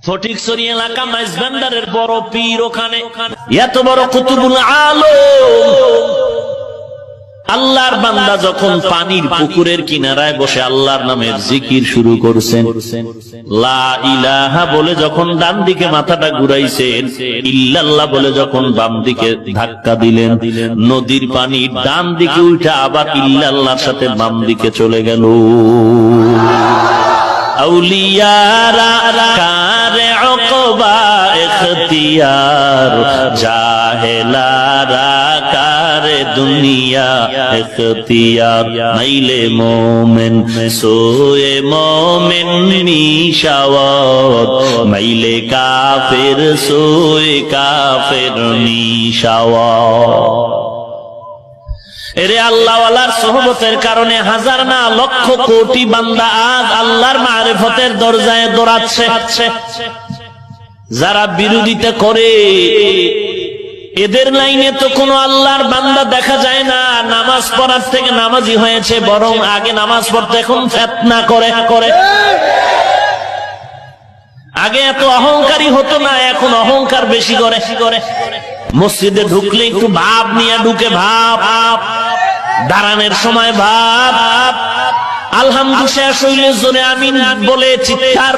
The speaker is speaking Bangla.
ফটিকছড়ি এলাকা মাইজভান্ডারের বড় পীর, ওখানে এত বড় কুতুবুল আলম আল্লাহর বান্দা যখন পানির পুকুরের কিনারায় বসে আল্লাহর নামের জিকির শুরু করছেন, লা ইলাহা বলে যখন ডান দিকে মাথাটা ঘুরাইছেন, ইল্লাল্লাহ বলে যখন বাম দিকে ধাক্কা দিলেন, নদীর পানি ডান দিকে উঠে আবার ইল্লাল্লাহর সাথে বাম দিকে চলে গেল। আউলিয়ারা কারে উকবা ইখতিয়ার, জাহেলারা কারে দুনিয়া ইখতিয়ার। মাইলে মোমেন সোয়ে মোমেন নিশাওয়াত, মাইলে কাফের সোয়ে কাফের নিশাওয়াত। এরে আল্লাহওয়ালার সোহবতের কারণে হাজার না লক্ষ কোটি বান্দা আজ আল্লাহর মারিফতের দরজায় দৌড়াচ্ছে। যারা বিরোধিতা করে এদের লাইনে তো কোনো আল্লাহর বান্দা দেখা যায় না। নামাজ পড়ার থেকে নামাজি হয়েছে, বরং আগে নামাজ পড়তে এখন ফিতনা করে। আগে এত অহংকারী হতো না, এখন অহংকার বেশি করে। মসজিদে ঢুকলে একটু ভাব নিয়ে ঢুকে, ভাব দাঁড়ানোর সময় ভাব, আলহামদুলিল্লাহ শেষ হইলে জোরে আমিন বলে চিৎকার